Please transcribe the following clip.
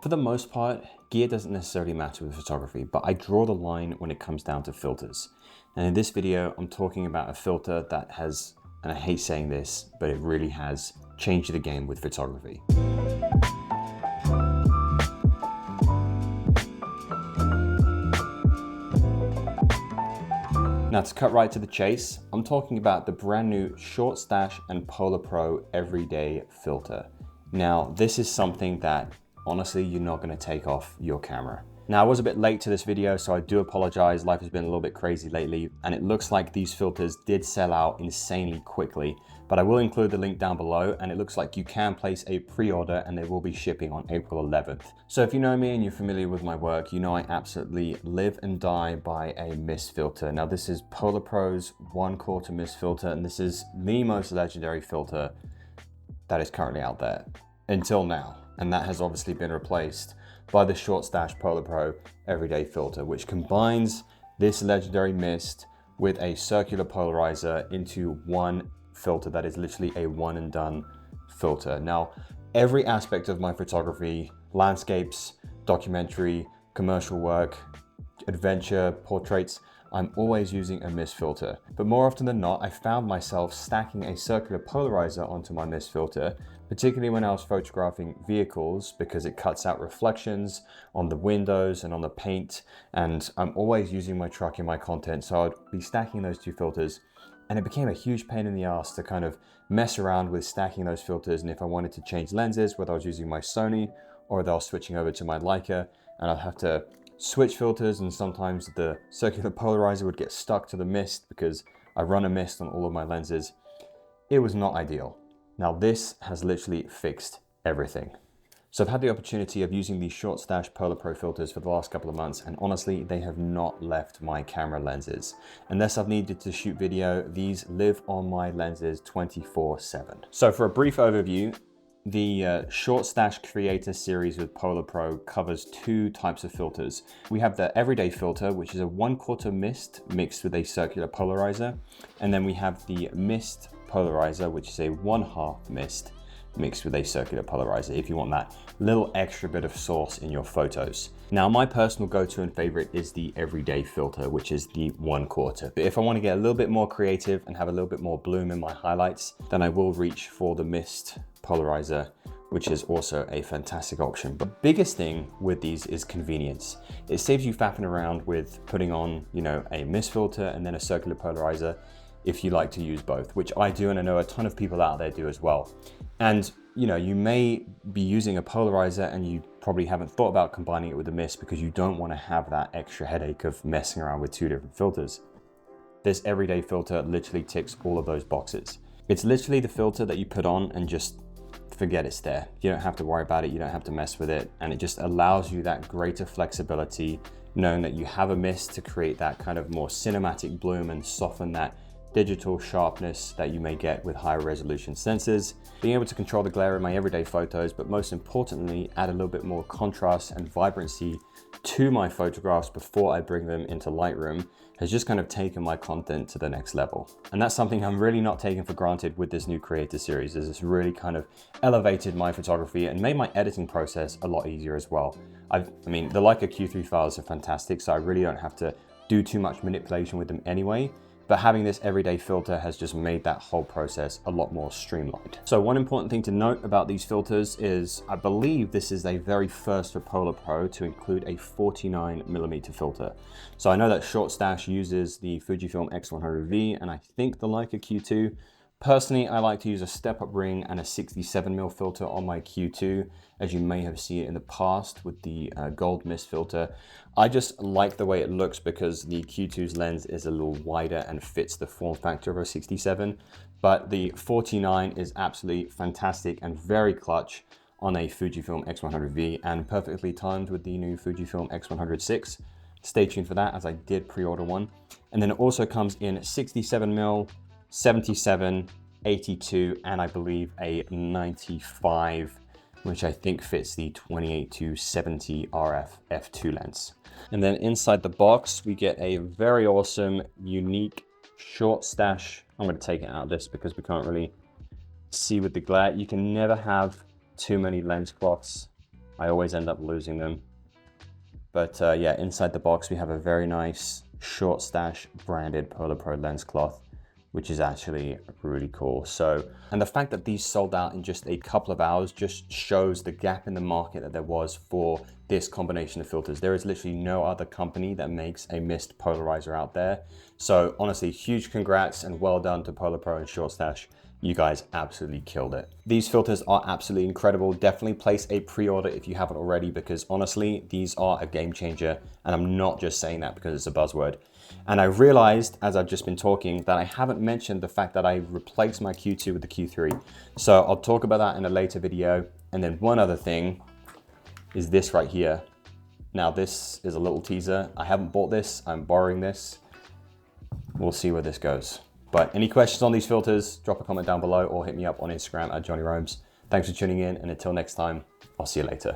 For the most part, gear doesn't necessarily matter with photography, but I draw the line when it comes down to filters. And in this video, I'm talking about a filter that has, and I hate saying this, but it really has changed the game with photography. Now, to cut right to the chase, I'm talking about the brand new Shortstache and PolarPro Everyday Filter. Now, this is something that honestly, you're not going to take off your camera. Now, I was a bit late to this video, so I do apologize. Life has been a little bit crazy lately, and it looks like these filters did sell out insanely quickly, but I will include the link down below, and it looks like you can place a pre-order and they will be shipping on April 11th. So if you know me and you're familiar with my work, you know I absolutely live and die by a mist filter. Now, this is PolarPro's 1/4 mist filter, and this is the most legendary filter that is currently out there until now. And that has obviously been replaced by the Shortstache PolarPro Everyday Filter, which combines this legendary mist with a circular polarizer into one filter that is literally a one and done filter. Now, every aspect of my photography, landscapes, documentary, commercial work, adventure, portraits, I'm always using a mist filter. But more often than not, I found myself stacking a circular polarizer onto my mist filter, particularly when I was photographing vehicles, because it cuts out reflections on the windows and on the paint. And I'm always using my truck in my content, so I'd be stacking those two filters. And it became a huge pain in the ass to kind of mess around with stacking those filters. And if I wanted to change lenses, whether I was using my Sony or whether I was switching over to my Leica, and I'd have to switch filters, and sometimes the circular polarizer would get stuck to the mist because I run a mist on all of my lenses. It was not ideal. Now, this has literally fixed everything. So I've had the opportunity of using these Shortstache PolarPro filters for the last couple of months, and honestly, they have not left my camera lenses. Unless I've needed to shoot video, these live on my lenses 24/7. So for a brief overview, the Shortstache Creator series with PolarPro covers two types of filters. We have the Everyday Filter, which is a 1/4 mist mixed with a circular polarizer. And then we have the Mist Polarizer, which is a 1/2 mist mixed with a circular polarizer, if you want that little extra bit of sauce in your photos. Now, my personal go-to and favorite is the Everyday Filter, which is the 1/4. But if I want to get a little bit more creative and have a little bit more bloom in my highlights, then I will reach for the Mist Polarizer, which is also a fantastic option. But the biggest thing with these is convenience. It saves you faffing around with putting on, a mist filter and then a circular polarizer if you like to use both, which I do, and I know a ton of people out there do as well. And you may be using a polarizer and you probably haven't thought about combining it with a mist because you don't want to have that extra headache of messing around with two different filters. This Everyday Filter literally ticks all of those boxes. It's literally the filter that you put on and just forget it's there. You don't have to worry about it, you don't have to mess with it, and it just allows you that greater flexibility, knowing that you have a mist to create that kind of more cinematic bloom and soften that digital sharpness that you may get with higher resolution sensors. Being able to control the glare in my everyday photos, but most importantly, add a little bit more contrast and vibrancy to my photographs before I bring them into Lightroom, has just kind of taken my content to the next level. And that's something I'm really not taking for granted with this new creator series, as it's really kind of elevated my photography and made my editing process a lot easier as well. I mean, the Leica Q3 files are fantastic, so I really don't have to do too much manipulation with them anyway. But having this Everyday Filter has just made that whole process a lot more streamlined. So one important thing to note about these filters is, I believe this is a very first for PolarPro to include a 49mm filter. So I know that Shortstache uses the Fujifilm X100V, and I think the Leica Q2. Personally, I like to use a step-up ring and a 67mm filter on my Q2, as you may have seen in the past with the gold mist filter. I just like the way it looks because the Q2's lens is a little wider and fits the form factor of a 67, but the 49 is absolutely fantastic and very clutch on a Fujifilm X100V and perfectly timed with the new Fujifilm X100VI. Stay tuned for that, as I did pre-order one. And then it also comes in 67mm, 77, 82, and I believe a 95, which I think fits the 28-70 RF f2 lens. And then inside the box, we get a very awesome, unique Shortstache. I'm going to take it out of this because we can't really see with the glare. You can never have too many lens cloths I always end up losing them. But yeah, inside the box, we have a very nice Shortstache branded PolarPro lens cloth, which is actually really cool. So, and the fact that these sold out in just a couple of hours just shows the gap in the market that there was for this combination of filters. There is literally no other company that makes a mist polarizer out there. So honestly, huge congrats and well done to PolarPro and Shortstache. You guys absolutely killed it. These filters are absolutely incredible. Definitely place a pre-order if you haven't already, because honestly, these are a game changer. And I'm not just saying that because it's a buzzword. And I realized as I've just been talking that I haven't mentioned the fact that I replaced my Q2 with the Q3. So I'll talk about that in a later video. And then one other thing is this right here. Now this is a little teaser. I haven't bought this, I'm borrowing this. We'll see where this goes. But any questions on these filters, drop a comment down below or hit me up on Instagram at Johnny Romes. Thanks for tuning in, and until next time, I'll see you later.